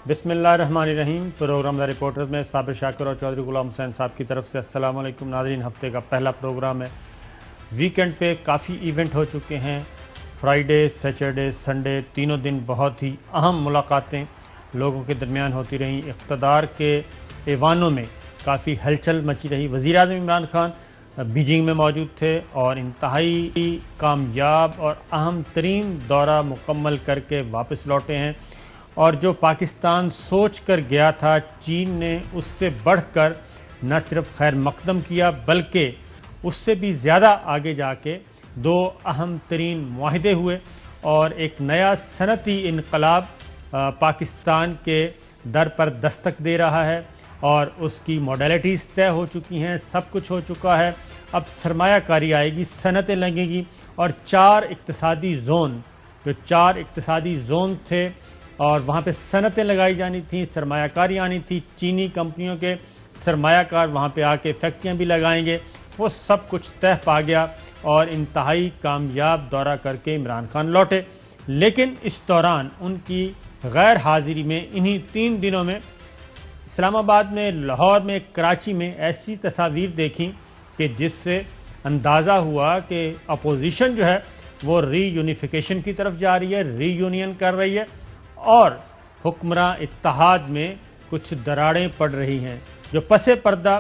بسم اللہ الرحمن الرحیم۔ پروگرام دا رپورٹرز میں صابر شاکر اور چودھری غلام حسین صاحب کی طرف سے السلام علیکم ناظرین۔ ہفتے کا پہلا پروگرام ہے۔ ویکنڈ پہ کافی ایونٹ ہو چکے ہیں، فرائیڈے، سیچرڈے، سنڈے، تینوں دن بہت ہی اہم ملاقاتیں لوگوں کے درمیان ہوتی رہیں۔ اقتدار کے ایوانوں میں کافی ہلچل مچی رہی۔ وزیر اعظم عمران خان بیجنگ میں موجود تھے اور انتہائی کامیاب اور اہم ترین دورہ مکمل کر کے واپس لوٹے ہیں، اور جو پاکستان سوچ کر گیا تھا چین نے اس سے بڑھ کر نہ صرف خیر مقدم کیا بلکہ اس سے بھی زیادہ آگے جا کے دو اہم ترین معاہدے ہوئے، اور ایک نیا صنعتی انقلاب پاکستان کے در پر دستک دے رہا ہے، اور اس کی ماڈیلٹیز طے ہو چکی ہیں، سب کچھ ہو چکا ہے۔ اب سرمایہ کاری آئے گی، صنعتیں لگیں گی، اور چار اقتصادی زون تھے اور وہاں پہ صنعتیں لگائی جانی تھیں، سرمایہ کاری آنی تھی، چینی کمپنیوں کے سرمایہ کار وہاں پہ آ کے فیکٹریاں بھی لگائیں گے، وہ سب کچھ طے پا گیا اور انتہائی کامیاب دورہ کر کے عمران خان لوٹے۔ لیکن اس دوران ان کی غیر حاضری میں انہی 3 دنوں میں اسلام آباد میں، لاہور میں، کراچی میں ایسی تصاویر دیکھیں کہ جس سے اندازہ ہوا کہ اپوزیشن جو ہے وہ ری یونیفیکیشن کی طرف جا رہی ہے، ری یونین کر رہی ہے، اور حکمراں اتحاد میں کچھ دراڑیں پڑ رہی ہیں۔ جو پس پردہ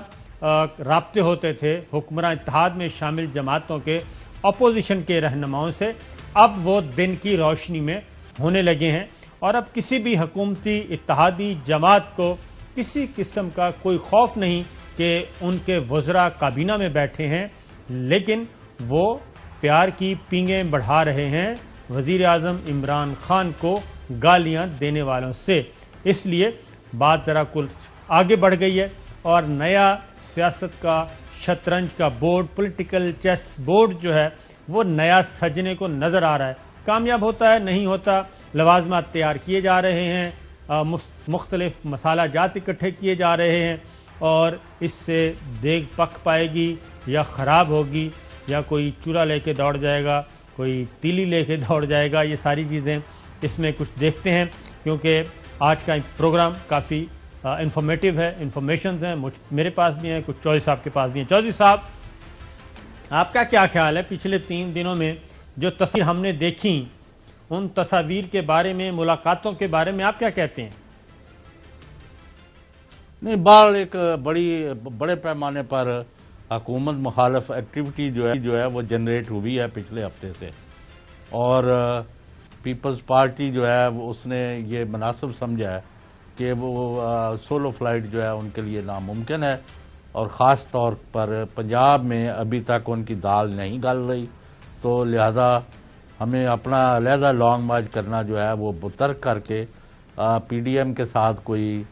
رابطے ہوتے تھے حکمراں اتحاد میں شامل جماعتوں کے، اپوزیشن کے رہنماؤں سے، اب وہ دن کی روشنی میں ہونے لگے ہیں، اور اب کسی بھی حکومتی اتحادی جماعت کو کسی قسم کا کوئی خوف نہیں کہ ان کے وزراء کابینہ میں بیٹھے ہیں، لیکن وہ پیار کی پینگیں بڑھا رہے ہیں وزیر اعظم عمران خان کو گالیاں دینے والوں سے۔ اس لیے بات ذرا کچھ آگے بڑھ گئی ہے، اور نیا سیاست کا شطرنج کا بورڈ، پولیٹیکل چیس بورڈ جو ہے وہ نیا سجنے کو نظر آ رہا ہے۔ کامیاب ہوتا ہے نہیں ہوتا، لوازمات تیار کیے جا رہے ہیں، مختلف مسالہ جات اکٹھے کیے جا رہے ہیں، اور اس سے دیگ پک پائے گی یا خراب ہوگی، یا کوئی چولہا لے کے دوڑ جائے گا، کوئی تیلی لے کے دوڑ جائے گا۔ یہ ساری چیزیں اس میں کچھ دیکھتے ہیں، کیونکہ آج کا پروگرام کافی انفارمیٹیو ہے، انفارمیشنز ہیں، میرے پاس بھی ہیں، کچھ چودھری صاحب کے پاس بھی ہیں۔ چودھری صاحب، آپ کا کیا خیال ہے پچھلے 3 دنوں میں جو تصویر ہم نے دیکھی، ان تصاویر کے بارے میں، ملاقاتوں کے بارے میں آپ کیا کہتے ہیں؟ نہیں، ایک بڑے پیمانے پر حکومت مخالف ایکٹیویٹی جو ہے وہ جنریٹ ہوئی ہے پچھلے ہفتے سے، اور پیپلز پارٹی جو ہے اس نے یہ مناسب سمجھا ہے کہ وہ سولو فلائٹ جو ہے ان کے لیے ناممکن ہے، اور خاص طور پر پنجاب میں ابھی تک ان کی دال نہیں گل رہی، تو لہذا ہمیں اپنا علیحدہ لانگ مارچ کرنا جو ہے وہ ترک کر کے پی ڈی ایم کے ساتھ کوئی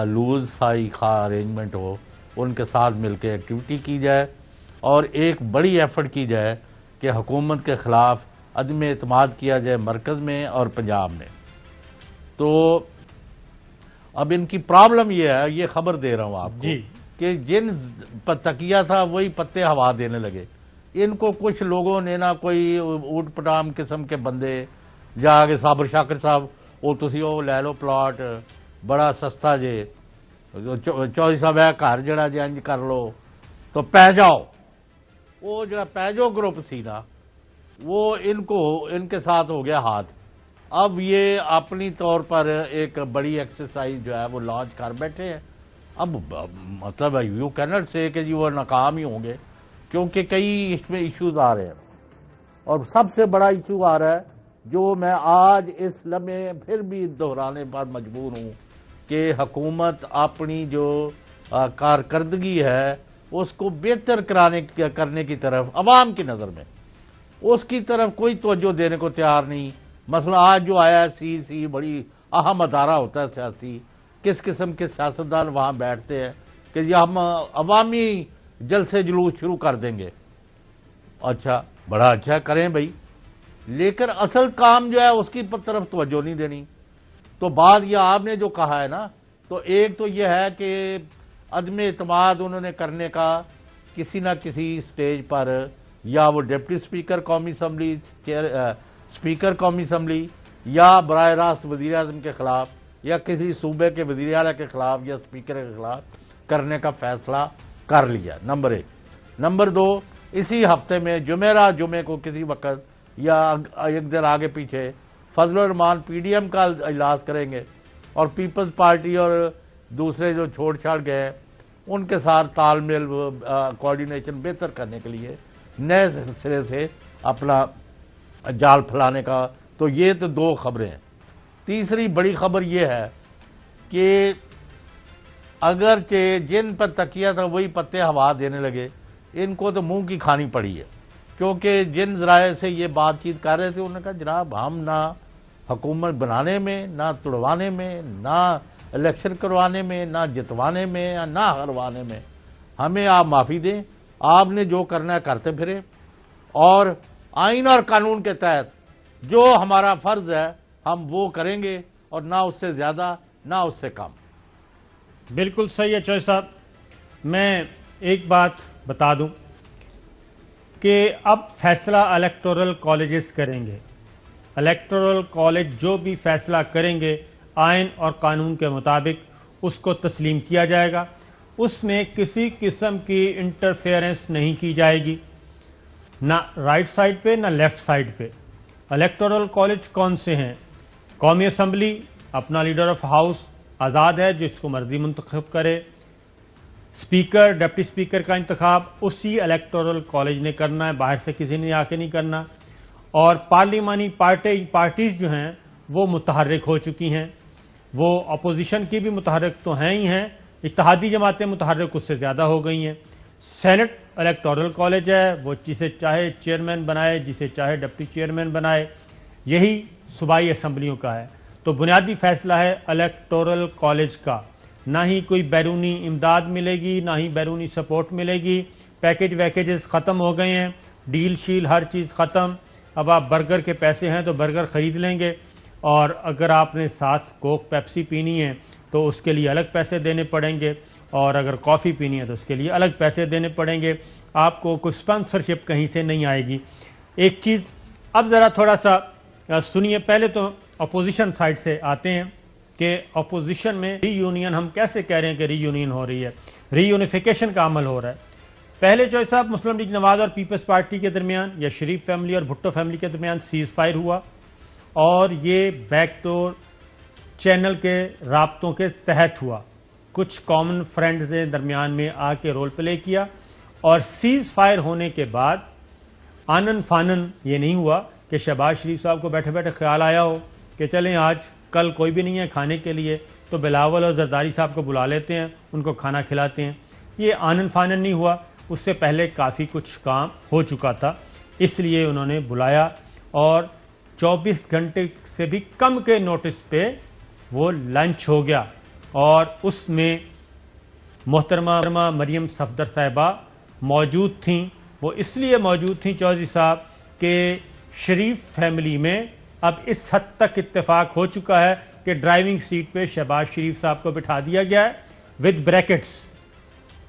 لوز سائی خواہ ارینجمنٹ ہو، ان کے ساتھ مل کے ایکٹیویٹی کی جائے، اور ایک بڑی ایفرٹ کی جائے کہ حکومت کے خلاف عدم اعتماد کیا جائے مرکز میں اور پنجاب میں۔ تو اب ان کی پرابلم یہ ہے، یہ خبر دے رہا ہوں آپ کو، کہ جن تکیہ تھا وہی پتے ہوا دینے لگے۔ ان کو کچھ لوگوں نے نا، کوئی اوٹ پٹام قسم کے بندے جا کے صابر شاکر صاحب وہ تسی وہ لے لو پلاٹ بڑا سستا جے، چودھری صاحب ہے گھر جڑا جے انج کر لو تو پہ جاؤ۔ وہ جڑا پیجو گروپ سی نا، وہ ان کے ساتھ ہو گیا ہاتھ۔ اب یہ اپنی طور پر ایک بڑی ایکسرسائز جو ہے وہ لانچ کر بیٹھے ہیں۔ اب مطلب یو کینٹ سے کہ جی وہ ناکام ہی ہوں گے، کیونکہ کئی اس میں ایشوز آ رہے ہیں، اور سب سے بڑا ایشو آ رہا ہے جو میں آج اس لمحے پھر بھی دہرانے پر مجبور ہوں، کہ حکومت اپنی جو کارکردگی ہے اس کو بہتر کرنے کی طرف عوام کی نظر میں اس کی طرف کوئی توجہ دینے کو تیار نہیں۔ مثلا آج جو آیا ہے سی بڑی اہم ادارہ ہوتا ہے سیاسی، کس قسم کے سیاستدان وہاں بیٹھتے ہیں کہ یہ ہم عوامی جلسے جلوس شروع کر دیں گے۔ اچھا، بڑا اچھا کریں بھائی، لیکن اصل کام جو ہے اس کی طرف توجہ نہیں دینی۔ تو بات یہ آپ نے جو کہا ہے نا، تو ایک تو یہ ہے کہ عدم اعتماد انہوں نے کرنے کا کسی نہ کسی سٹیج پر، یا وہ ڈپٹی اسپیکر قومی اسمبلی، اسپیکر قومی اسمبلی، یا براہ راست وزیر اعظم کے خلاف، یا کسی صوبے کے وزیر اعلیٰ کے خلاف یا اسپیکر کے خلاف کرنے کا فیصلہ کر لیا، نمبر 1۔ نمبر 2، اسی ہفتے میں جمعے کو کسی وقت یا ایک دن آگے پیچھے فضل الرحمان پی ڈی ایم کا اجلاس کریں گے، اور پیپلز پارٹی اور دوسرے جو چھوڑ چھاڑ گئے ان کے ساتھ تال میل کوارڈینیشن بہتر کرنے کے لیے نئے سرے سے اپنا جال پھیلانے کا۔ تو یہ تو 2 خبریں ہیں۔ تیسری بڑی خبر یہ ہے کہ اگرچہ جن پر تکیہ تھا وہی پتے ہوا دینے لگے، ان کو تو منہ کی کھانی پڑی ہے، کیونکہ جن ذرائع سے یہ بات چیت کر رہے تھے انہوں نے کہا جناب ہم نہ حکومت بنانے میں، نہ توڑوانے میں، نہ الیکشن کروانے میں، نہ جتوانے میں، نہ ہروانے میں، ہمیں آپ معافی دیں، آپ نے جو کرنا ہے کرتے پھرے، اور آئین اور قانون کے تحت جو ہمارا فرض ہے ہم وہ کریں گے، اور نہ اس سے زیادہ نہ اس سے کم۔ بالکل صحیح ہے چوہے صاحب۔ میں ایک بات بتا دوں کہ اب فیصلہ الیکٹورل کالجز کریں گے۔ الیکٹورل کالج جو بھی فیصلہ کریں گے آئین اور قانون کے مطابق اس کو تسلیم کیا جائے گا، اس میں کسی قسم کی انٹرفیئرنس نہیں کی جائے گی، نہ رائٹ سائڈ پہ نہ لیفٹ سائڈ پہ۔ الیکٹورل کالج کون سے ہیں؟ قومی اسمبلی اپنا لیڈر آف ہاؤس آزاد ہے، جس کو مرضی منتخب کرے، اسپیکر ڈپٹی اسپیکر کا انتخاب اسی الیکٹورل کالج نے کرنا ہے، باہر سے کسی نے آ کے نہیں کرنا، اور پارلیمانی پارٹیز جو ہیں وہ متحرک ہو چکی ہیں، وہ اپوزیشن کی بھی متحرک تو ہیں ہی ہیں، اتحادی جماعتیں متحرک اس سے زیادہ ہو گئی ہیں۔ سینٹ الیکٹورل کالج ہے، وہ جسے چاہے چیئرمین بنائے، جسے چاہے ڈپٹی چیئرمین بنائے، یہی صوبائی اسمبلیوں کا ہے۔ تو بنیادی فیصلہ ہے الیکٹورل کالج کا، نہ ہی کوئی بیرونی امداد ملے گی، نہ ہی بیرونی سپورٹ ملے گی، پیکیجز ختم ہو گئے ہیں، ڈیل شیل ہر چیز ختم۔ اب آپ برگر کے پیسے ہیں تو برگر خرید لیں گے، اور اگر آپ نے ساتھ کوک پیپسی پینی ہے تو اس کے لیے الگ پیسے دینے پڑیں گے، اور اگر کافی پینی ہے تو اس کے لیے الگ پیسے دینے پڑیں گے، آپ کو کوئی اسپانسرشپ کہیں سے نہیں آئے گی۔ ایک چیز اب ذرا تھوڑا سا سنیے، پہلے تو اپوزیشن سائڈ سے آتے ہیں کہ اپوزیشن میں ری یونین ہم کیسے کہہ رہے ہیں کہ ری یونین ہو رہی ہے، ری یونیفیکیشن کا عمل ہو رہا ہے۔ پہلے جو صاحب مسلم لیگ نواز اور پیپلز پارٹی کے درمیان یا شریف فیملی اور بھٹو فیملی کے درمیان سیز فائر ہوا، اور یہ بیک ڈور چینل کے رابطوں کے تحت ہوا، کچھ کامن فرینڈز نے درمیان میں آ کے رول پلے کیا، اور سیز فائر ہونے کے بعد آنن فانن یہ نہیں ہوا کہ شہباز شریف صاحب کو بیٹھے بیٹھے خیال آیا ہو کہ چلیں آج کل کوئی بھی نہیں ہے کھانے کے لیے تو بلاول اور زرداری صاحب کو بلا لیتے ہیں، ان کو کھانا کھلاتے ہیں۔ یہ آنن فانن نہیں ہوا، اس سے پہلے کافی کچھ کام ہو چکا تھا، اس لیے انہوں نے بلایا، اور 24 گھنٹے سے بھی کم کے نوٹس پہ وہ لنچ ہو گیا، اور اس میں محترمہ مریم صفدر صاحبہ موجود تھیں۔ وہ اس لیے موجود تھیں چودھری صاحب کہ شریف فیملی میں اب اس حد تک اتفاق ہو چکا ہے کہ ڈرائیونگ سیٹ پہ شہباز شریف صاحب کو بٹھا دیا گیا ہے ود بریکٹس،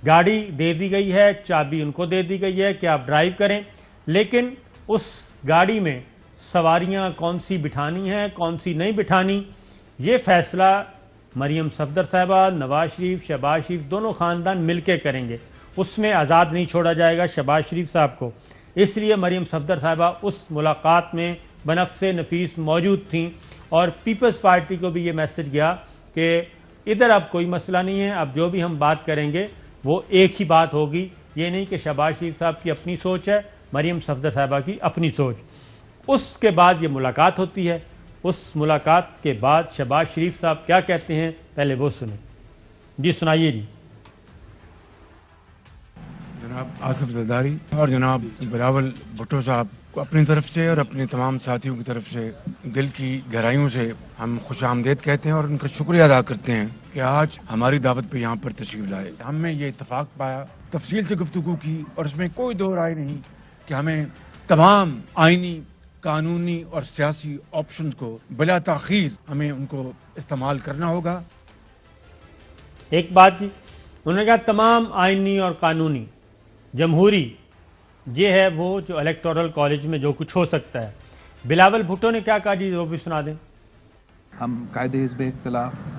گاڑی دے دی گئی ہے، چابی ان کو دے دی گئی ہے کہ آپ ڈرائیو کریں، لیکن اس گاڑی میں سواریاں کون سی بٹھانی ہیں کون سی نہیں بٹھانی، یہ فیصلہ مریم صفدر صاحبہ، نواز شریف، شہباز شریف دونوں خاندان مل کے کریں گے، اس میں آزاد نہیں چھوڑا جائے گا شہباز شریف صاحب کو۔ اس لیے مریم صفدر صاحبہ اس ملاقات میں بنفس نفیس موجود تھیں، اور پیپلز پارٹی کو بھی یہ میسج گیا کہ ادھر اب کوئی مسئلہ نہیں ہے، اب جو بھی ہم بات کریں گے وہ ایک ہی بات ہوگی، یہ نہیں کہ شہباز شریف صاحب کی اپنی سوچ ہے، مریم صفدر صاحبہ کی اپنی سوچ۔ اس کے بعد یہ ملاقات ہوتی ہے، اس ملاقات کے بعد شہباز شریف صاحب کیا کہتے ہیں پہلے وہ سنیں۔ جی سنائیے جی۔ جناب آصف زرداری اور جناب بلاول بھٹو صاحب کو اپنی طرف سے اور اپنے تمام ساتھیوں کی طرف سے دل کی گہرائیوں سے ہم خوش آمدید کہتے ہیں، اور ان کا شکریہ ادا کرتے ہیں کہ آج ہماری دعوت پہ یہاں پر تشریف لائے۔ ہم نے یہ اتفاق پایا، تفصیل سے گفتگو کی، اور اس میں کوئی دو رائے نہیں کہ ہمیں تمام آئینی، قانونی اور سیاسی آپشنز کو بلا تاخیر ہمیں ان کو استعمال کرنا ہوگا۔ ایک بات جی، انہوں نے کہا تمام آئینی اور قانونی، جمہوری، یہ ہے وہ جو الیکٹورل کالج میں جو کچھ ہو سکتا ہے۔ بلاول بھٹو نے کیا کہا جی وہ بھی سنا دیں۔ ہم قائد حزب اختلاف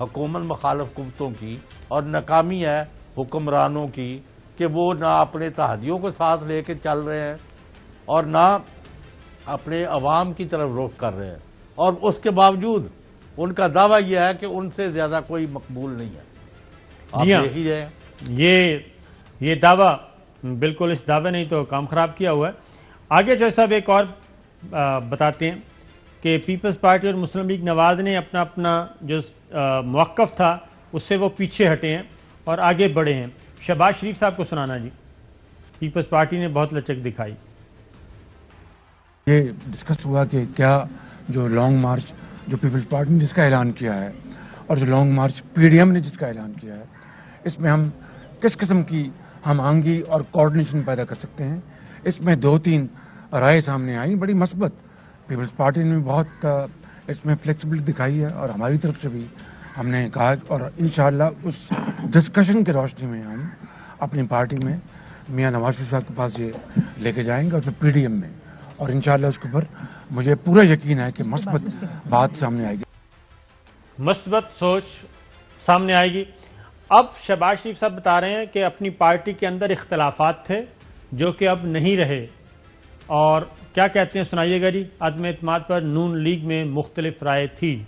حکومت مخالف قوتوں کی اور ناکامی ہے حکمرانوں کی کہ وہ نہ اپنے تحادیوں کو ساتھ لے کے چل رہے ہیں اور نہ اپنے عوام کی طرف رخ کر رہے ہیں، اور اس کے باوجود ان کا دعویٰ یہ ہے کہ ان سے زیادہ کوئی مقبول نہیں ہے. آپ دیکھ ہی رہے ہیں یہ دعویٰ بالکل، اس دعوے نے تو کام خراب کیا ہوا ہے. آگے جو صاحب ایک اور بتاتے ہیں کہ پیپلز پارٹی اور مسلم لیگ نواز نے اپنا جو موقف تھا اس سے وہ پیچھے ہٹے ہیں اور آگے بڑھے ہیں. شہباز شریف صاحب کو سنانا جی. پیپلز پارٹی نے بہت لچک دکھائی. یہ ڈسکس ہوا کہ کیا جو لانگ مارچ جو پیپلز پارٹی نے جس کا اعلان کیا ہے اور جو long march P D M نے جس کا اعلان کیا ہے، اس میں ہم کس قسم کی ہم آہنگی اور کوارڈینیشن پیدا کر سکتے ہیں. اس میں 2-3 رائے سامنے آئیں بڑی مثبت. پیپلز پارٹی نے بہت اس میں فلیکسیبلٹی دکھائی ہے اور ہماری طرف سے بھی ہم نے کہا، اور انشاءاللہ اس ڈسکشن کے روشنی میں ہم اپنی پارٹی میں میاں نواز شریف صاحب کے پاس یہ لے کے جائیں گے اور پھر پی ڈی ایم میں، اور انشاءاللہ اس کے اوپر مجھے پورا یقین ہے کہ مثبت بات سامنے آئے گی، مثبت سوچ سامنے آئے گی. اب شہباز شریف صاحب بتا رہے ہیں کہ اپنی پارٹی کے اندر اختلافات تھے جو کہ اب نہیں رہے، اور کیا کہتے ہیں سنائیے گا جی. عدم اعتماد پر نون لیگ میں مختلف رائے تھی.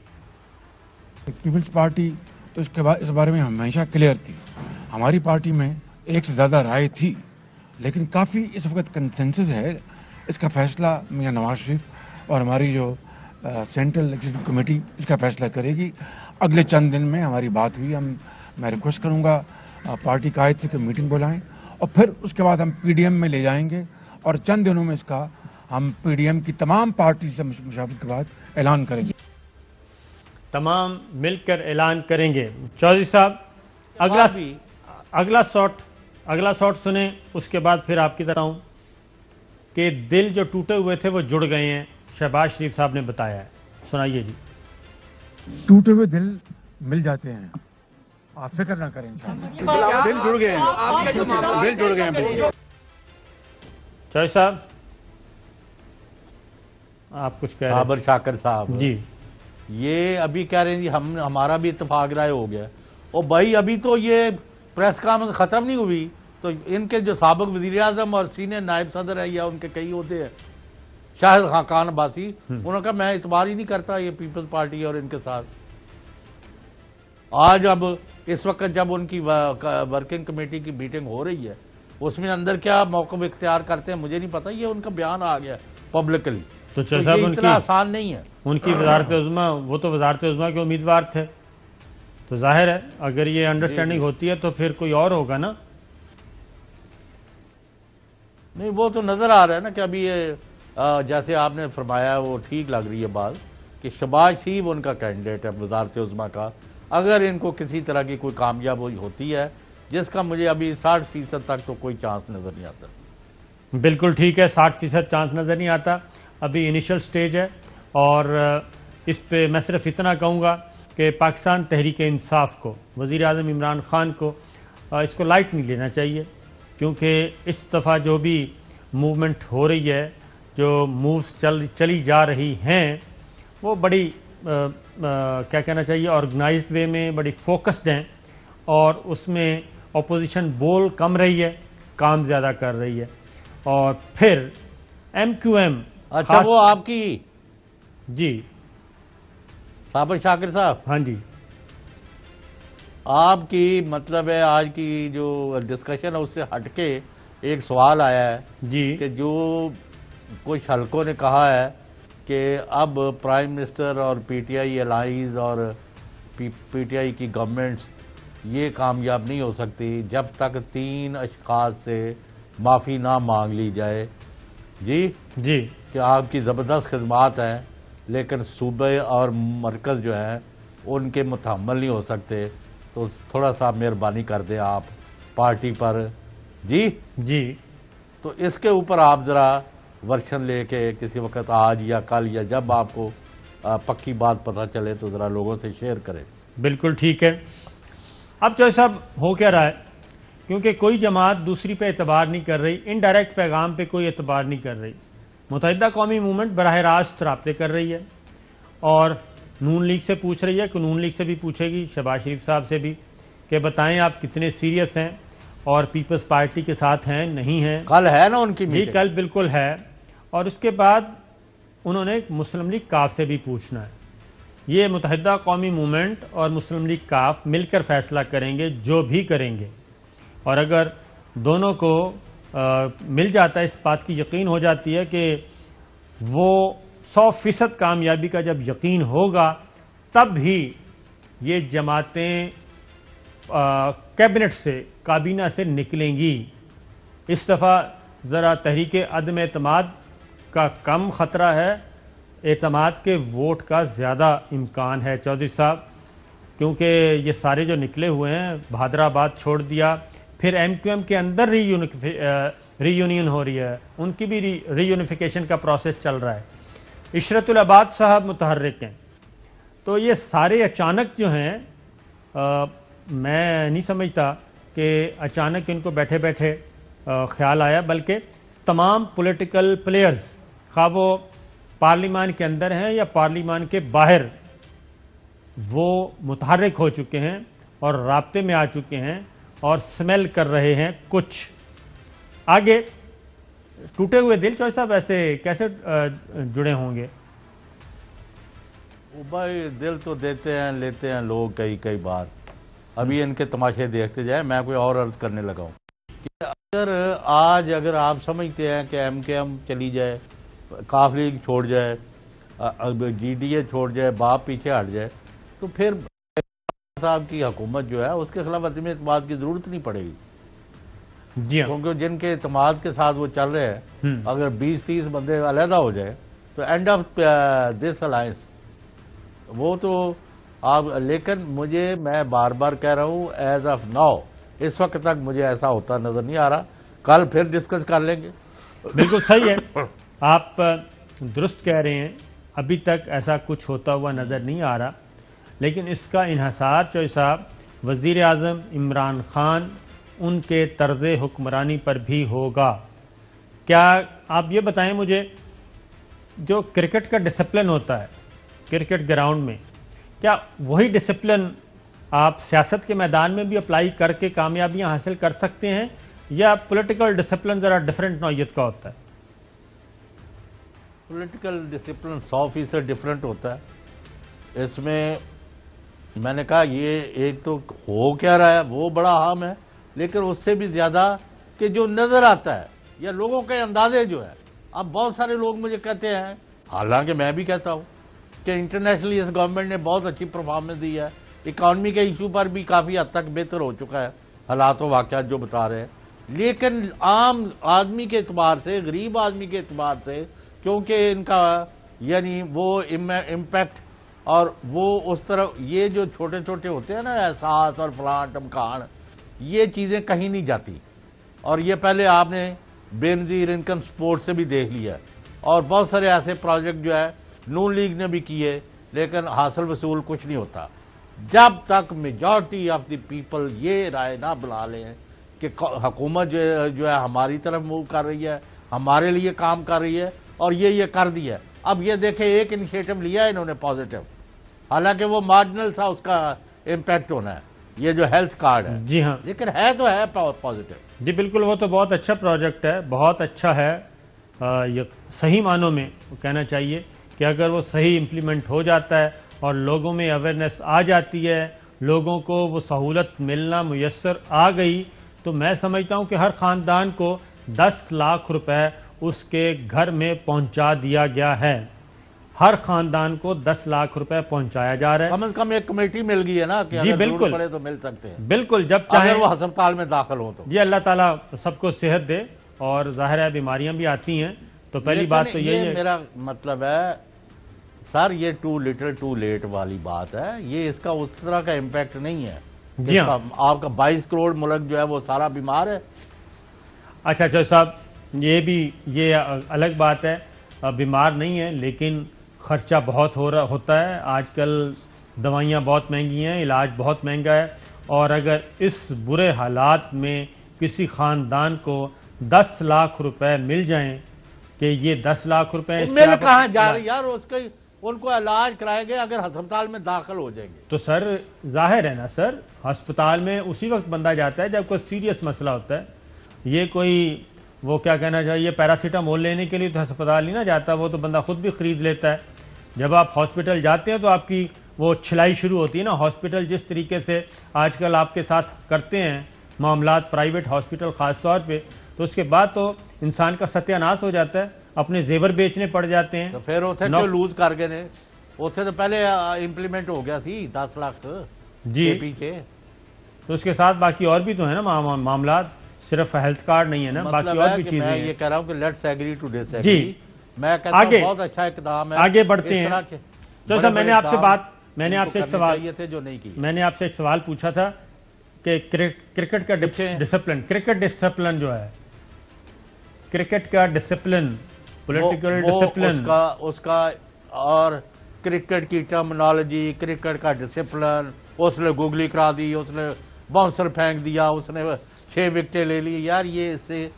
پیپلز پارٹی تو اس بارے میں ہمیشہ کلیئر تھی. ہماری پارٹی میں ایک سے زیادہ رائے تھی، لیکن کافی اس وقت کنسنسس ہے. اس کا فیصلہ میاں نواز شریف اور ہماری جو سینٹرل ایگزیکٹو کمیٹی اس کا فیصلہ کرے گی. اگلے چند دن میں ہماری بات ہوئی، میں ریکویسٹ کروں گا پارٹی قائد سے کہ میٹنگ بلائیں، اور پھر اس کے بعد ہم پی ڈی ایم میں لے جائیں گے، اور چند دنوں میں اس کا ہم پی ڈی ایم کی تمام پارٹی سے مشاورت کے بعد اعلان کریں گے. تمام مل کر اعلان کریں گے. چودھری صاحب اگلا شاٹ سنیں، اس کے بعد پھر آپ کی طرح ہوں کہ دل جو ٹوٹے ہوئے تھے وہ جڑ گئے ہیں. شہباز شریف صاحب نے بتایا ہے، سنائیے جی. ٹوٹے ہوئے دل مل جاتے ہیں، آپ فکر نہ کریں انشاءاللہ. دل جڑ گئے ہیں، دل جڑ گئے ہیں. چودھری صاحب آپ کچھ کہہ رہے ہیں؟ صابر شاکر صاحب جی یہ ابھی کہہ رہے ہیں جی ہمارا بھی اتفاق رائے ہو گیا. اور بھائی ابھی تو یہ پریس کانفرنس ختم نہیں ہوئی، تو ان کے جو سابق وزیر اعظم اور سینئر نائب صدر ہے یا ان کے کئی ہوتے ہیں، شاہد خاقان عباسی، انہوں نے کہا میں اعتبار ہی نہیں کرتا یہ پیپلز پارٹی اور ان کے ساتھ. آج اب اس وقت جب ان کی ورکنگ کمیٹی کی میٹنگ ہو رہی ہے، اس میں اندر کیا موقف اختیار کرتے ہیں مجھے نہیں پتا. یہ ان کا بیان آ گیا پبلکلی، تو تو یہ اتنا آسان نہیں ہے. ان کی وزارت عظمیٰ، وہ تو وزارت عظمیٰ کے امیدوار تھے، تو ظاہر ہے اگر یہ انڈرسٹینڈنگ ہوتی ہے تو پھر کوئی اور ہوگا نا. نہیں وہ تو نظر آ رہا ہے نا کہ ابھی یہ جیسے آپ نے فرمایا وہ ٹھیک لگ رہی ہے بات کہ شہباز شریف ان کا کینڈیڈیٹ ہے وزارت عظمیٰ کا. اگر ان کو کسی طرح کی کوئی کامیابی ہوتی ہے، جس کا مجھے ابھی 60% تک تو کوئی چانس نظر نہیں آتا. بالکل ٹھیک ہے، 60% چانس نظر نہیں آتا، ابھی انیشل سٹیج ہے. اور اس پہ میں صرف اتنا کہوں گا کہ پاکستان تحریک انصاف کو، وزیر اعظم عمران خان کو اس کو لائٹ نہیں لینا چاہیے، کیونکہ اس دفعہ جو بھی موومنٹ ہو رہی ہے، جو مووز چلی جا رہی ہیں، وہ بڑی کیا کہنا چاہیے آرگنائزڈ وے میں بڑی فوکسڈ ہیں، اور اس میں اپوزیشن بول کم رہی ہے، کام زیادہ کر رہی ہے. اور پھر ایم کیو ایم، اچھا وہ آپ کی جی صابر شاکر صاحب، ہاں جی آپ کی مطلب ہے آج کی جو ڈسکشن ہے اس سے ہٹ کے ایک سوال آیا ہے جی کہ جو کچھ حلقوں نے کہا ہے کہ اب پرائم منسٹر اور پی ٹی آئی الائنس اور پی ٹی آئی کی گورنمنٹس یہ کامیاب نہیں ہو سکتی جب تک 3 اشخاص سے معافی نہ مانگ لی جائے. جی کہ آپ کی زبردست خدمات ہیں لیکن صوبے اور مرکز جو ہیں ان کے متحمل نہیں ہو سکتے، تو تھوڑا سا مہربانی کر دیں آپ پارٹی پر. جی تو اس کے اوپر آپ ذرا ورشن لے کے کسی وقت آج یا کل یا جب آپ کو پکی بات پتہ چلے تو ذرا لوگوں سے شیئر کریں. بالکل ٹھیک ہے. اب چوہدری صاحب ہو کیا رہا ہے، کیونکہ کوئی جماعت دوسری پہ اعتبار نہیں کر رہی، انڈائریکٹ پیغام پہ کوئی اعتبار نہیں کر رہی. متحدہ قومی موومنٹ براہ راست رابطے کر رہی ہے، اور نون لیگ سے پوچھ رہی ہے کہ نون لیگ سے بھی پوچھے گی، شہباز شریف صاحب سے بھی، کہ بتائیں آپ کتنے سیریس ہیں اور پیپلز پارٹی کے ساتھ ہیں نہیں ہیں. کل ہے نا ان کی جی میٹنگ؟ کل بالکل ہے. اور اس کے بعد انہوں نے مسلم لیگ کاف سے بھی پوچھنا ہے. یہ متحدہ قومی موومنٹ اور مسلم لیگ کاف مل کر فیصلہ کریں گے جو بھی کریں گے، اور اگر دونوں کو مل جاتا ہے، اس بات کی یقین ہو جاتی ہے کہ وہ 100% کامیابی کا جب یقین ہوگا تب ہی یہ جماعتیں کیبنٹ سے، کابینہ سے نکلیں گی. اس دفعہ ذرا تحریک عدم اعتماد کا کم خطرہ ہے، اعتماد کے ووٹ کا زیادہ امکان ہے چودھری صاحب، کیونکہ یہ سارے جو نکلے ہوئے ہیں، بہادر آباد چھوڑ دیا، پھر ایم کیو ایم کے اندر ری یونین ہو رہی ہے، ان کی بھی ری یونیفیکیشن کا پروسیس چل رہا ہے. عشرت العباد صاحب متحرک ہیں. تو یہ سارے اچانک جو ہیں، میں نہیں سمجھتا کہ اچانک ان کو بیٹھے بیٹھے خیال آیا، بلکہ تمام پولیٹیکل پلیئرز، خواہ وہ پارلیمان کے اندر ہیں یا پارلیمان کے باہر، وہ متحرک ہو چکے ہیں اور رابطے میں آ چکے ہیں اور سمیل کر رہے ہیں کچھ آگے. ٹوٹے ہوئے دل چوہدری صاحب ایسے کیسے جڑے ہوں گے؟ بھائی دل تو دیتے ہیں لیتے ہیں لوگ کئی بار. ابھی ان کے تماشے دیکھتے جائیں. میں کوئی اور عرض کرنے لگا ہوں کہ اگر آپ سمجھتے ہیں کہ ایم کے ایم چلی جائے، کاف لیگ چھوڑ جائے، جی ڈی اے چھوڑ جائے، باپ پیچھے ہٹ جائے، تو پھر صاحب کی حکومت جو ہے اس کے خلاف عدم اعتماد کی ضرورت نہیں پڑے گی. جی ہاں، کیونکہ جن کے اعتماد کے ساتھ وہ چل رہے ہیں، اگر 20-30 بندے علیحدہ ہو جائے تو اینڈ آف دس الائنس وہ تو آپ. لیکن میں بار بار کہہ رہا ہوں، ایز آف ناؤ اس وقت تک مجھے ایسا ہوتا نظر نہیں آ رہا. کل پھر ڈسکس کر لیں گے. بالکل صحیح ہے، آپ درست کہہ رہے ہیں. ابھی تک ایسا کچھ ہوتا ہوا نظر نہیں آ رہا، لیکن اس کا انحصار چوہدری صاحب وزیر اعظم عمران خان ان کے طرز حکمرانی پر بھی ہوگا. کیا آپ یہ بتائیں مجھے، جو کرکٹ کا ڈسپلن ہوتا ہے کرکٹ گراؤنڈ میں، کیا وہی ڈسپلن آپ سیاست کے میدان میں بھی اپلائی کر کے کامیابیاں حاصل کر سکتے ہیں، یا پولیٹیکل ڈسپلن ذرا ڈیفرنٹ نوعیت کا ہوتا ہے؟ پولیٹیکل ڈسپلن 100% ڈیفرنٹ ہوتا ہے. اس میں نے کہا یہ ایک تو ہو کیا رہا ہے وہ بڑا اہم ہے، لیکن اس سے بھی زیادہ کہ جو نظر آتا ہے یا لوگوں کے اندازے جو ہے. اب بہت سارے لوگ مجھے کہتے ہیں، حالانکہ میں بھی کہتا ہوں کہ انٹرنیشنلی اس گورنمنٹ نے بہت اچھی پرفارمنس دی ہے، اکانومی کے ایشو پر بھی کافی حد تک بہتر ہو چکا ہے، حالات و واقعات جو بتا رہے ہیں. لیکن عام آدمی کے اعتبار سے، غریب آدمی کے اعتبار سے، کیونکہ ان کا یعنی وہ امپیکٹ اور وہ اس طرح یہ جو چھوٹے چھوٹے ہوتے ہیں نا احساس اور فلاں ٹمکان، یہ چیزیں کہیں نہیں جاتی. اور یہ پہلے آپ نے بے نظیر انکم سپورٹ سے بھی دیکھ لیا، اور بہت سارے ایسے پروجیکٹ جو ہے نون لیگ نے بھی کیے، لیکن حاصل وصول کچھ نہیں ہوتا جب تک میجورٹی آف دی پیپل یہ رائے نہ بنا لیں کہ حکومت جو ہے ہماری طرف موو کر رہی ہے، ہمارے لیے کام کر رہی ہے اور یہ کر دیا. اب یہ دیکھیں ایک انیشیٹو لیا ہے انہوں نے پازیٹیو، حالانکہ وہ مارجنل سا اس کا امپیکٹ ہونا ہے، یہ جو ہیلتھ کارڈ ہے. جی ہاں، لیکن ہے تو ہے پازیٹیو. جی بالکل، وہ تو بہت اچھا پروجیکٹ ہے، بہت اچھا ہے. صحیح معنوں میں کہنا چاہیے کہ اگر وہ صحیح امپلیمنٹ ہو جاتا ہے اور لوگوں میں اویئرنیس آ جاتی ہے، لوگوں کو وہ سہولت ملنا میسر آ گئی، تو میں سمجھتا ہوں کہ ہر خاندان کو 10 لاکھ روپے اس کے گھر میں پہنچا دیا گیا ہے. ہر خاندان کو 10 لاکھ روپے پہنچایا جا رہا ہے. کم از کم ایک کمیٹی مل گئی ہے نا کہ جی اگر بالکل ضرورت پڑے تو مل سکتے ہیں، بالکل، جب چاہیں اگر وہ ہسپتال میں داخل ہوں تو. جی اللہ تعالیٰ سب کو صحت دے، اور ظاہر ہے بیماریاں بھی آتی ہیں، تو پہلی بات تو یہی ہے. میرا مطلب ہے سر، یہ ٹو لٹل ٹو لیٹ والی بات ہے، یہ اس کا اس طرح کا امپیکٹ نہیں ہے. جی ہاں، آپ کا 22 کروڑ ملک جو ہے وہ سارا بیمار ہے. اچھا صاحب، یہ الگ بات ہے، بیمار نہیں ہے، لیکن خرچہ بہت ہوتا ہے. آج کل دوائیاں بہت مہنگی ہیں، علاج بہت مہنگا ہے، اور اگر اس برے حالات میں کسی خاندان کو 10 لاکھ روپے مل جائیں، کہ یہ 10 لاکھ روپے مل کہاں جا رہے یار، اس کے ان کو علاج کرائیں گے اگر ہسپتال میں داخل ہو جائیں گے. تو سر ظاہر ہے نا سر، ہسپتال میں اسی وقت بندہ جاتا ہے جب کوئی سیریس مسئلہ ہوتا ہے. یہ کوئی وہ کیا کہنا چاہیے پیراسیٹامول لینے کے لیے تو ہسپتال ہی نہ جاتا، وہ تو بندہ خود بھی خرید لیتا ہے. جب آپ ہاسپٹل جاتے ہیں تو آپ کی وہ چھلائی شروع ہوتی ہے نا. ہاسپٹل جس طریقے سے آج کل آپ کے ساتھ کرتے ہیں معاملات، پرائیویٹ ہاسپٹل خاص طور پہ، تو اس کے بعد تو انسان کا ستیہ ناش ہو جاتا ہے، اپنے زیور بیچنے پڑ جاتے ہیں. تو پھر اتنے کیوں لوز کر گئے نے؟ اتنے تو پہلے امپلیمنٹ ہو گیا سی 10 لاکھ جی کے پیچھے. تو اس کے ساتھ باقی اور بھی تو ہیں نا معاملات، صرف ہیلتھ کارڈ نہیں ہے نا، باقی مطلب اور ہے بھی کہ چیزیں میں ہیں. یہ کہہ رہا ہوں کہ let's agree to disagree. میں کہتا ہوں بہت اچھا اقدام ہے. آگے بڑھتے ہیں. تو سر میں نے آپ سے ایک سوال چاہیے تھے جو نہیں کی. میں نے آپ سے ایک سوال پوچھا تھا کہ کرکٹ کا ڈسپلن، کرکٹ ڈسپلن جو ہے، کرکٹ کا ڈسپلن، پولیٹیکل ڈسپلن، اس کا اور کرکٹ کی ٹرمنالوجی، کرکٹ کا ڈسپلن، اس نے گوگلی کرا دی، اس نے باؤنسر پھینک دیا، اس نے 6 وکٹیں لے لی. یار یہ اس سے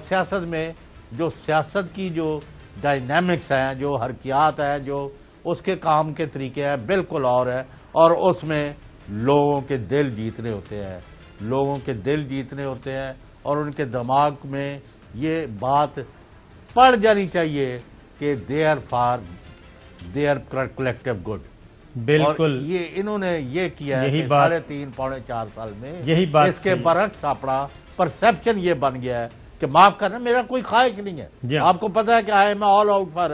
سیاست میں جو سیاست کی جو ڈائنامکس ہیں، جو حرکیات ہیں، جو اس کے کام کے طریقے ہیں بالکل اور ہے. اور اس میں لوگوں کے دل جیتنے ہوتے ہیں، لوگوں کے دل جیتنے ہوتے ہیں، اور ان کے دماغ میں یہ بات پڑ جانی چاہیے کہ دے آر کلیکٹیو گڈ. بالکل یہ انہوں نے یہ کیا ہے کہ 3.5 پونے 4 سال میں یہی بات اس کے برعکس اپنا پرسپشن یہ بن گیا ہے کہ معاف کرنا میرا کوئی خواہش نہیں ہے. آپ کو پتا ہے کہ I am all out for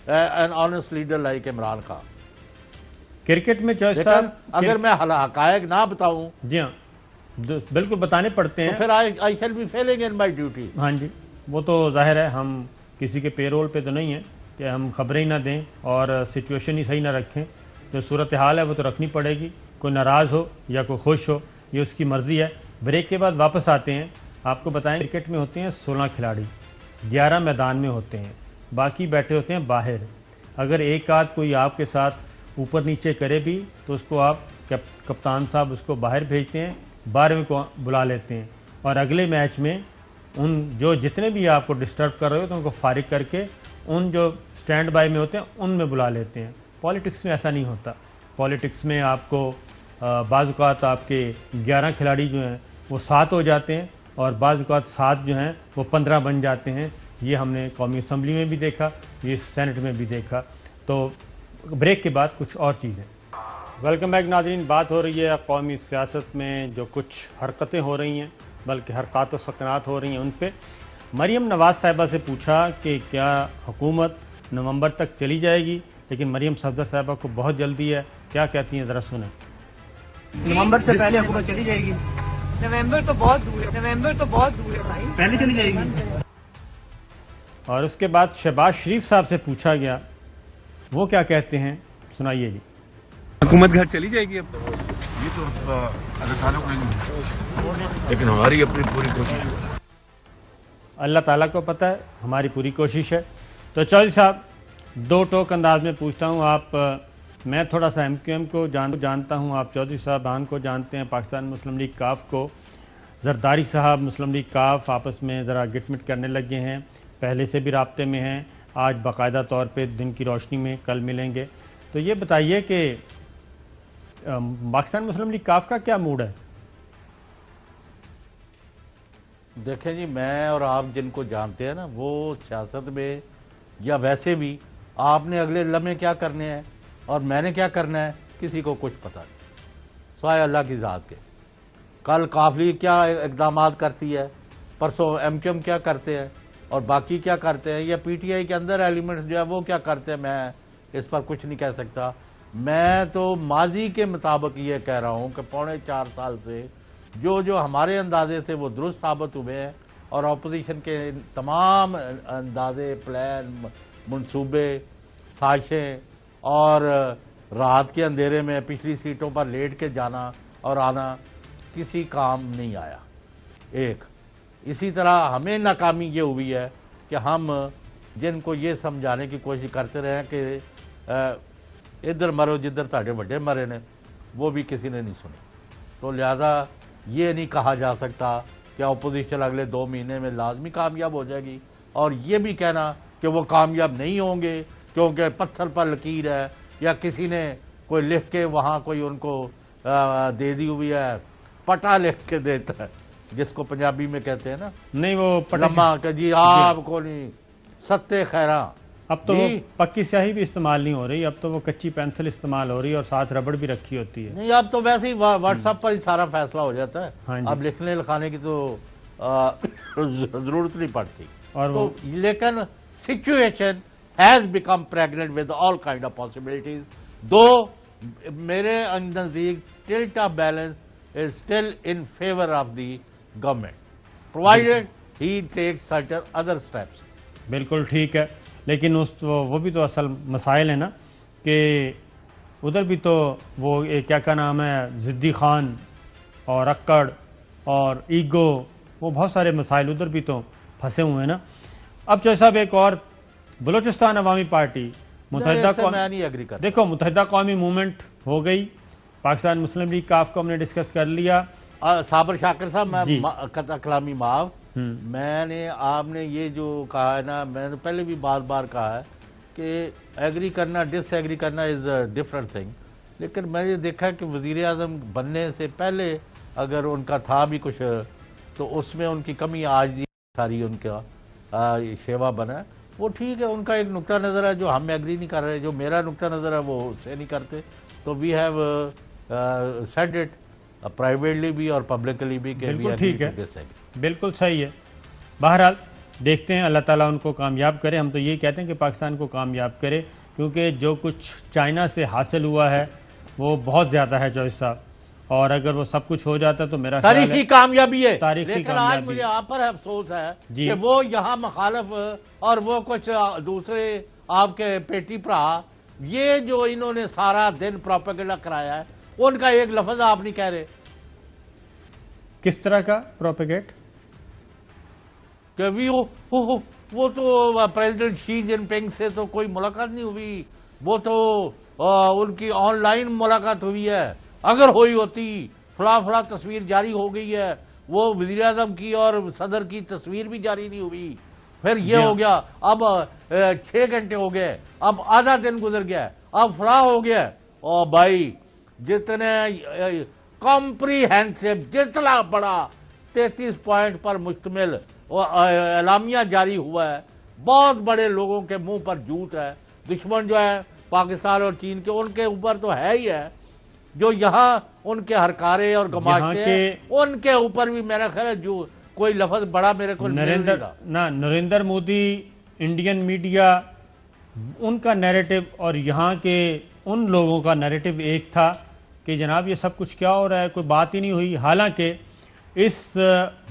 an honest leader like Imran Khan. Cricket میں صاحب اگر میں حقائق نہ بتاؤں، جی ہاں بالکل بتانے پڑتے ہیں، پھر I shall be feeling in my duty. ہاں جی وہ تو ظاہر ہے، ہم کسی کے پے رول پہ تو نہیں ہیں کہ ہم خبریں ہی نہ دیں اور سچویشن ہی صحیح نہ رکھیں. جو صورتحال ہے وہ تو رکھنی پڑے گی، کوئی ناراض ہو یا کوئی خوش ہو یہ اس کی مرضی ہے. بریک کے بعد واپس آتے ہیں. آپ کو بتائیں کرکٹ میں ہوتے ہیں 16 کھلاڑی، 11 میدان میں ہوتے ہیں، باقی بیٹھے ہوتے ہیں باہر. اگر ایک آدھ کوئی آپ کے ساتھ اوپر نیچے کرے بھی تو اس کو آپ کپتان صاحب اس کو باہر بھیجتے ہیں، 12ویں کو بلا لیتے ہیں، اور اگلے میچ میں ان جو جتنے بھی آپ کو ڈسٹرب کر رہے ہو تو ان کو فارغ کر کے ان جو سٹینڈ بائی میں ہوتے ہیں ان میں بلا لیتے ہیں. پالیٹکس میں ایسا نہیں ہوتا. پالیٹکس میں آپ کو بعض اوقات آپ کے 11 کھلاڑی جو ہیں وہ 7 ہو جاتے ہیں، اور بعض اوقات 7 جو ہیں وہ 15 بن جاتے ہیں. یہ ہم نے قومی اسمبلی میں بھی دیکھا، یہ سینٹ میں بھی دیکھا. تو بریک کے بعد کچھ اور چیزیں. ویلکم بیک ناظرین. بات ہو رہی ہے قومی سیاست میں جو کچھ حرکتیں ہو رہی ہیں، بلکہ حرکات و سکنات ہو رہی ہیں ان پہ. مریم نواز صاحبہ سے پوچھا کہ کیا حکومت نومبر تک چلی جائے گی، لیکن مریم صفدر صاحبہ کو بہت جلدی ہے. کیا کہتی ہیں ذرا سنیں. نومبر سے پہلے حکومت چلی جائے گی؟ نومبر تو بہت دور ہے بھائی، پہلے چلی جائے گی. اور اس کے بعد شہباز شریف صاحب سے پوچھا گیا، وہ کیا کہتے ہیں، سنائیے جی. حکومت گھر چلی جائے گی اب؟ یہ تو اللہ تعالیٰ کو، لیکن ہماری اپنی پوری کوشش ہے. اللہ تعالیٰ کو پتہ ہے، ہماری پوری کوشش ہے. تو چودھری صاحب 2 ٹوک انداز میں پوچھتا ہوں. آپ میں تھوڑا سا ایم کیو ایم کو جانتا ہوں، آپ چودھری صاحب کو جانتے ہیں، پاکستان مسلم لیگ کاف کو. زرداری صاحب مسلم لیگ کاف آپس میں ذرا گٹ مٹ کرنے لگے ہیں، پہلے سے بھی رابطے میں ہیں، آج باقاعدہ طور پہ دن کی روشنی میں کل ملیں گے. تو یہ بتائیے کہ پاکستان مسلم لیگ کاف کا کیا موڈ ہے؟ دیکھیں جی، میں اور آپ جن کو جانتے ہیں نا، وہ سیاست میں یا ویسے بھی آپ نے اگلے لمحے کیا کرنے ہیں اور میں نے کیا کرنا ہے کسی کو کچھ پتہ نہیں سوائے اللہ کی ذات کے. کل کاف لیگ کیا اقدامات کرتی ہے، پرسوں ایم کیو ایم کیا کرتے ہیں، اور باقی کیا کرتے ہیں، یا پی ٹی آئی کے اندر ایلیمنٹس جو ہے وہ کیا کرتے ہیں، میں اس پر کچھ نہیں کہہ سکتا. میں تو ماضی کے مطابق یہ کہہ رہا ہوں کہ 4.5 سال سے جو ہمارے اندازے تھے وہ درست ثابت ہوئے ہیں، اور اپوزیشن کے تمام اندازے، پلان، منصوبے، سازشیں اور رات کے اندھیرے میں پچھلی سیٹوں پر لیٹ کے جانا اور آنا کسی کام نہیں آیا. ایک اسی طرح ہمیں ناکامی یہ ہوئی ہے کہ ہم جن کو یہ سمجھانے کی کوشش کرتے رہے ہیں کہ ادھر مرو جدھر تاڑے وڈے مرے نے، وہ بھی کسی نے نہیں سنی. تو لہذا یہ نہیں کہا جا سکتا کہ اپوزیشن اگلے 2 مہینے میں لازمی کامیاب ہو جائے گی، اور یہ بھی کہنا کہ وہ کامیاب نہیں ہوں گے کیونکہ پتھر پر لکیر ہے یا کسی نے کوئی لکھ کے وہاں کوئی ان کو دے دی ہوئی ہے، پٹا لکھ کے دیتا ہے جس کو پنجابی میں کہتے ہیں نا، نہیں وہ لمحہ کہ جی آپ کو نہیں ستے خیراں. اب تو وہ پکی سیاہی بھی استعمال نہیں ہو رہی، اب تو وہ کچی پینسل استعمال ہو رہی ہے اور ساتھ ربڑ بھی رکھی ہوتی ہے. نہیں اب تو ویسے ہی واٹس ایپ پر ہی سارا فیصلہ ہو جاتا ہے، اب لکھنے لکھانے کی تو ضرورت نہیں پڑتی. تو لیکن situation has become pregnant with all kind of possibilities, though میرے نزدیک tilt of balance is still in favour of the government provided he take certain other steps. بالکل ٹھیک ہے، لیکن وہ بھی تو اصل مسائل ہیں نا کہ ادھر بھی تو وہ کیا نام ہے ضدی خان اور اکڑ اور ایگو، وہ بہت سارے مسائل ادھر بھی تو پھنسے ہوئے ہیں نا. اب چوہدری صاحب ایک اور بلوچستان عوامی پارٹی دیکھو متحدہ قومی موومنٹ ہو گئی، پاکستان مسلم لیگ کاف کو ہم نے ڈسکس کر لیا. صابر شاکر صاحب میں قطع کلامی معاف، میں نے آپ نے یہ جو کہا ہے نا، میں نے پہلے بھی بار بار کہا ہے کہ ایگری کرنا ڈس ایگری کرنا از اے ڈفرنٹ تھنگ، لیکن میں یہ دیکھا کہ وزیر اعظم بننے سے پہلے اگر ان کا تھا بھی کچھ تو اس میں ان کی کمی آج ساری ان کا شیوا بنا ہے. وہ ٹھیک ہے، ان کا ایک نقطہ نظر ہے جو ہم ایگری نہیں کر رہے، جو میرا نقطہ نظر ہے وہ اس سے نہیں کرتے، تو we have said it privately بھی اور پبلکلی بھی کہ بالکل ٹھیک ہے، بالکل صحیح ہے. بہرحال دیکھتے ہیں، اللہ تعالیٰ ان کو کامیاب کرے. ہم تو یہی کہتے ہیں کہ پاکستان کو کامیاب کرے، کیونکہ جو کچھ چائنا سے حاصل ہوا ہے وہ بہت زیادہ ہے چوہدری صاحب، اور اگر وہ سب کچھ ہو جاتا تو میرا تاریخی کامیابی ہے. تاریخی لیکن آج مجھے آپ پر افسوس ہے کہ وہ یہاں مخالف اور وہ کچھ دوسرے آپ کے پیٹی پرا، یہ جو انہوں نے سارا دن پروپیگنڈا کرایا ہے ان کا ایک لفظ آپ نہیں کہہ رہے. کس طرح کا پروپیگیٹ؟ کہ وہ تو پریزیڈنٹ شی جن پنگ سے تو کوئی ملاقات نہیں ہوئی، وہ تو ان کی آن لائن ملاقات ہوئی ہے، اگر ہوئی ہوتی فلاں تصویر جاری ہو گئی ہے، وہ وزیر اعظم کی اور صدر کی تصویر بھی جاری نہیں ہوئی. پھر یہ ہو گیا، اب 6 گھنٹے ہو گئے، اب آدھا دن گزر گیا، اب فلاں ہو گیا. اور بھائی جتنے کمپریہنسو جتنا بڑا 33 پوائنٹ پر مشتمل اعلامیہ جاری ہوا ہے، بہت بڑے لوگوں کے منہ پر جھوٹ ہے. دشمن جو ہے پاکستان اور چین کے، ان کے اوپر تو ہے ہی ہے، جو یہاں ان کے ہرکارے اور گماشتے ہیں ان کے اوپر بھی میرا خیال ہے جو کوئی لفظ بڑا میرے کو نریندر مودی، انڈین میڈیا، ان کا نیریٹو اور یہاں کے ان لوگوں کا نیریٹو ایک تھا کہ جناب یہ سب کچھ کیا ہو رہا ہے، کوئی بات ہی نہیں ہوئی. حالانکہ اس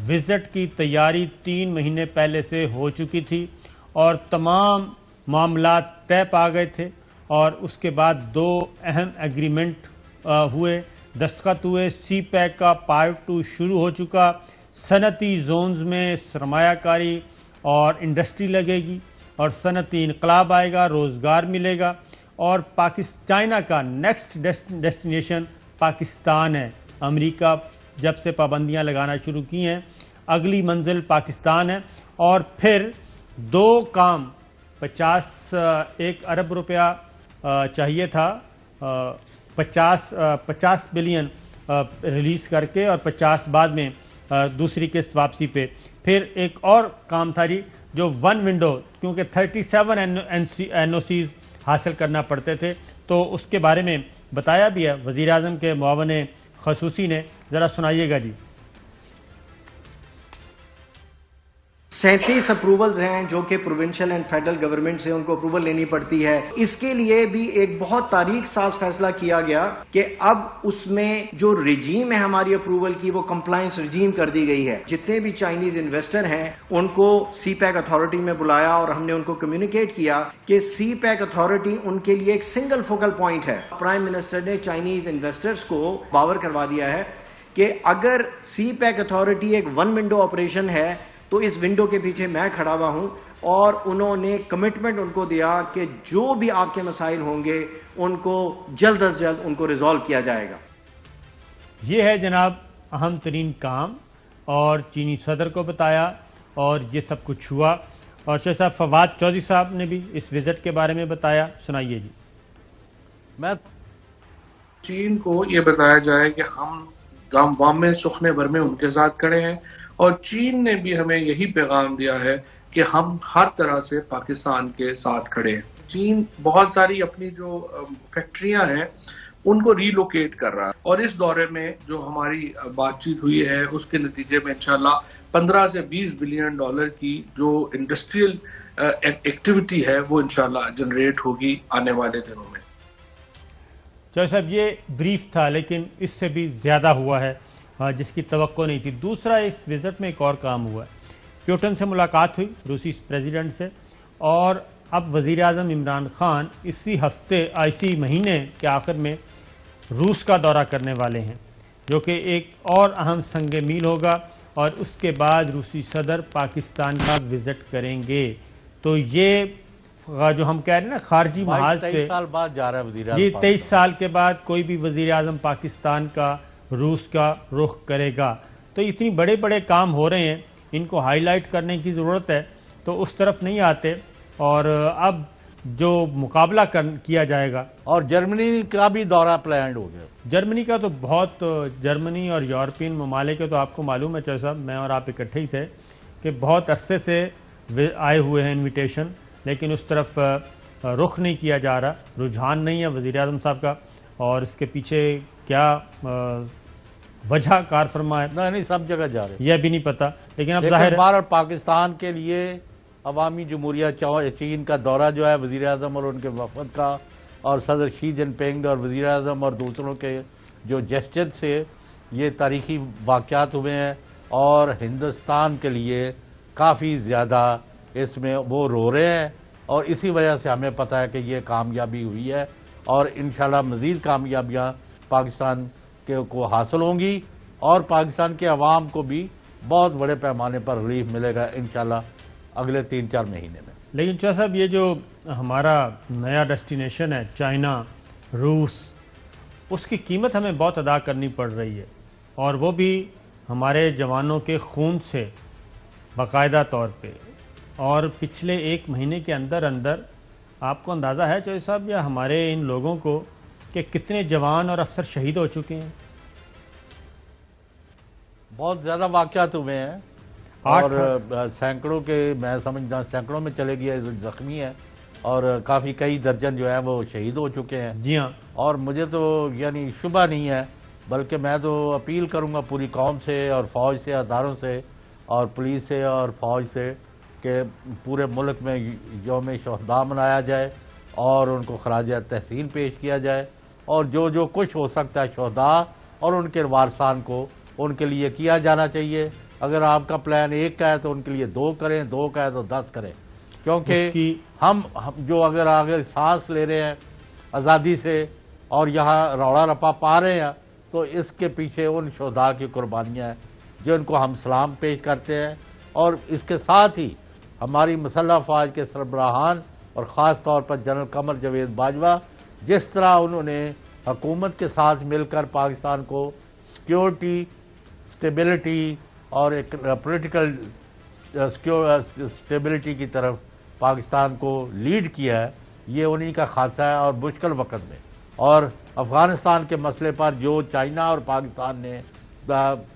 وزٹ کی تیاری 3 مہینے پہلے سے ہو چکی تھی اور تمام معاملات طے پا گئے تھے، اور اس کے بعد 2 اہم ایگریمنٹ ہوئے، دستخط ہوئے. سی پیک کا پارٹ 2 شروع ہو چکا. صنعتی زونز میں سرمایہ کاری اور انڈسٹری لگے گی اور صنعتی انقلاب آئے گا، روزگار ملے گا، اور چائنا کا نیکسٹ ڈیسٹینیشن پاکستان ہے. امریکہ جب سے پابندیاں لگانا شروع کی ہیں، اگلی منزل پاکستان ہے. اور پھر 2 کام 51 ارب روپیہ چاہیے تھا، 50 بلین ریلیز کر کے اور 50 بعد میں دوسری قسط واپسی پہ. پھر ایک اور کام تھا جی جو 1 ونڈو، کیونکہ 37 این او سیز حاصل کرنا پڑتے تھے، تو اس کے بارے میں بتایا بھی ہے وزیر اعظم کے معاون خصوصی نے. ذرا سنائیے گا جی. 37 اپروولز ہیں جو کہ پروونشل اینڈ فیڈرل گورنمنٹ سے ان کو اپروول لینی پڑتی ہے. اس کے لیے بھی ایک بہت تاریخ ساز فیصلہ کیا گیا کہ اب اس میں جو رجیم ہے ہماری اپروول کی، وہ کمپلائنس رجیم کر دی گئی ہے. جتنے بھی چائنیز انویسٹر ہیں ان کو سی پیک اتھارٹی میں بلایا اور ہم نے ان کو کمیونیکیٹ کیا کہ سی پیک اتھارٹی ان کے لیے ایک سنگل فوکل پوائنٹ ہے. پرائم منسٹر نے چائنیز انویسٹرز کو باور کروا دیا ہے کہ اگر سی پیک اتھارٹی ایک 1 ونڈو آپریشن ہے تو اس ونڈو کے پیچھے میں کھڑا ہوا ہوں. اور انہوں نے کمٹمنٹ ان کو دیا کہ جو بھی آپ کے مسائل ہوں گے ان کو جلد از جلد ان کو ریزالو کیا جائے گا. یہ ہے جناب اہم ترین کام، اور چینی صدر کو بتایا اور یہ سب کچھ ہوا. اور شاہ صاحب فواد چودھری صاحب نے بھی اس وزٹ کے بارے میں بتایا، سنائیے جی۔ میں چین کو یہ بتایا جائے کہ ہم غم میں سخنے بھر میں ان کے ساتھ کھڑے ہیں، اور چین نے بھی ہمیں یہی پیغام دیا ہے کہ ہم ہر طرح سے پاکستان کے ساتھ کھڑے ہیں۔ چین بہت ساری اپنی جو فیکٹریاں ہیں ان کو ری لوکیٹ کر رہا ہے، اور اس دورے میں جو ہماری بات چیت ہوئی ہے اس کے نتیجے میں انشاءاللہ 15 سے 20 بلین ڈالر کی جو انڈسٹریل ایکٹیویٹی ہے وہ انشاءاللہ جنریٹ ہوگی آنے والے دنوں میں۔ چودھری صاحب یہ بریف تھا لیکن اس سے بھی زیادہ ہوا ہے جس کی توقع نہیں تھی۔ دوسرا اس وزٹ میں ایک اور کام ہوا ہے، پیوٹن سے ملاقات ہوئی روسی پریزیڈنٹ سے، اور اب وزیر اعظم عمران خان اسی مہینے کے آخر میں روس کا دورہ کرنے والے ہیں، جو کہ ایک اور اہم سنگ میل ہوگا، اور اس کے بعد روسی صدر پاکستان کا وزٹ کریں گے۔ تو یہ جو ہم کہہ رہے ہیں نا خارجی محاذ پہ 23 سال بعد جا رہا ہے وزیر اعظم، 23 سال کے بعد کوئی بھی وزیر اعظم پاکستان کا روس کا رخ کرے گا، تو اتنی بڑے بڑے کام ہو رہے ہیں، ان کو ہائی لائٹ کرنے کی ضرورت ہے، تو اس طرف نہیں آتے۔ اور اب جو مقابلہ کیا جائے گا، اور جرمنی کا بھی دورہ پلانڈ ہو گیا۔ جرمنی کا تو بہت، جرمنی اور یورپین ممالک کے تو آپ کو معلوم ہے چودھری صاحب، میں اور آپ اکٹھے ہی تھے کہ بہت عرصے سے آئے ہوئے ہیں انویٹیشن، لیکن اس طرف رخ نہیں کیا جا رہا، رجحان نہیں ہے وزیر اعظم صاحب کا، اور اس کے پیچھے کیا وجہ کار فرما ہے نہیں سب جگہ جا رہے ہیں، یہ بھی نہیں پتا، لیکن اب ظاہر ہے بہرحال پاکستان کے لیے عوامی جمہوریہ چین کا دورہ جو ہے وزیر اعظم اور ان کے وفد کا، اور صدر شی جن پنگ اور وزیر اعظم اور دوسروں کے جو جسچر سے یہ تاریخی واقعات ہوئے ہیں، اور ہندوستان کے لیے کافی زیادہ اس میں وہ رو رہے ہیں، اور اسی وجہ سے ہمیں پتہ ہے کہ یہ کامیابی ہوئی ہے، اور انشاءاللہ مزید کامیابیاں پاکستان کو حاصل ہوں گی، اور پاکستان کے عوام کو بھی بہت بڑے پیمانے پر ریلیف ملے گا انشاءاللہ اگلے 3-4 مہینے میں۔ لیکن چودھری صاحب یہ جو ہمارا نیا ڈیسٹینیشن ہے چائنا، روس، اس کی قیمت ہمیں بہت ادا کرنی پڑ رہی ہے، اور وہ بھی ہمارے جوانوں کے خون سے باقاعدہ طور پہ، اور پچھلے 1 مہینے کے اندر آپ کو اندازہ ہے چودھری صاحب یا ہمارے ان لوگوں کو کہ کتنے جوان اور افسر شہید ہو چکے ہیں؟ بہت زیادہ واقعات ہوئے ہیں، اور سینکڑوں کے، میں سمجھتا سینکڑوں میں چلے گیا زخمی ہے، اور کافی کئی درجن جو ہے وہ شہید ہو چکے ہیں۔ جی ہاں، اور مجھے تو یعنی شبہ نہیں ہے، بلکہ میں تو اپیل کروں گا پوری قوم سے اور فوج سے، اداروں سے اور پولیس سے اور فوج سے، کہ پورے ملک میں یوم شہداء منایا جائے اور ان کو خراج تحسین پیش کیا جائے، اور جو کچھ ہو سکتا ہے شہداء اور ان کے وارثان کو ان کے لیے کیا جانا چاہیے۔ اگر آپ کا پلان 1 کا ہے تو ان کے لیے 2 کریں، 2 کا ہے تو 10 کریں، کیونکہ ہم جو اگر سانس لے رہے ہیں آزادی سے اور یہاں روڑا رپا پا رہے ہیں، تو اس کے پیچھے ان شہداء کی قربانیاں ہیں جن کو ہم سلام پیش کرتے ہیں، اور اس کے ساتھ ہی ہماری مسلح افواج کے سربراہان اور خاص طور پر جنرل قمر جاوید باجوہ، جس طرح انہوں نے حکومت کے ساتھ مل کر پاکستان کو سیکیورٹی، سٹیبلٹی اور ایک پولیٹیکل سٹیبلٹی کی طرف پاکستان کو لیڈ کیا ہے، یہ انہی کا خاصہ ہے، اور مشکل وقت میں۔ اور افغانستان کے مسئلے پر جو چائنا اور پاکستان نے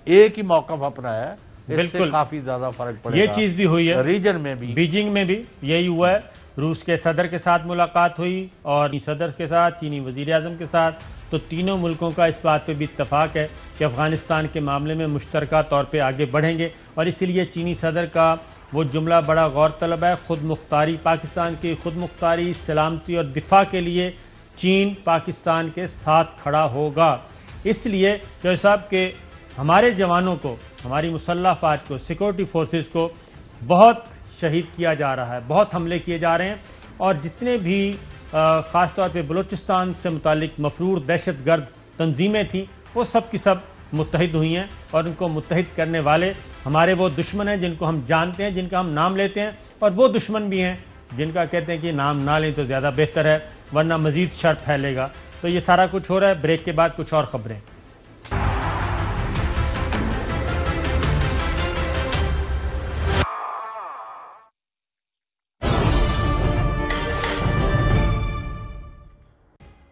ایک ہی موقف اپنایا ہے، اس سے کافی زیادہ فرق پڑے گا۔ یہ چیز بھی ہوئی ہے ریجن میں بھی، بیجنگ میں بھی یہی ہوا ہے، روس کے صدر کے ساتھ ملاقات ہوئی، اور صدر کے ساتھ، چینی وزیر اعظم کے ساتھ، تو تینوں ملکوں کا اس بات پہ بھی اتفاق ہے کہ افغانستان کے معاملے میں مشترکہ طور پہ آگے بڑھیں گے، اور اسی لیے چینی صدر کا وہ جملہ بڑا غور طلب ہے، خود مختاری، پاکستان کی خود مختاری، سلامتی اور دفاع کے لیے چین پاکستان کے ساتھ کھڑا ہوگا۔ اس لیے چودھری صاحب کہ ہمارے جوانوں کو، ہماری مسلح افواج کو، سیکورٹی فورسز کو بہت شہید کیا جا رہا ہے، بہت حملے کیے جا رہے ہیں، اور جتنے بھی خاص طور پہ بلوچستان سے متعلق مفرور دہشت گرد تنظیمیں تھیں، وہ سب کی سب متحد ہوئی ہیں، اور ان کو متحد کرنے والے ہمارے وہ دشمن ہیں جن کو ہم جانتے ہیں، جن کا ہم نام لیتے ہیں، اور وہ دشمن بھی ہیں جن کا کہتے ہیں کہ نام نہ لیں تو زیادہ بہتر ہے ورنہ مزید شر پھیلے گا۔ تو یہ سارا کچھ ہو رہا ہے، بریک کے بعد کچھ اور خبریں۔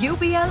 UBL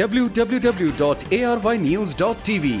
www.arvynews.tv।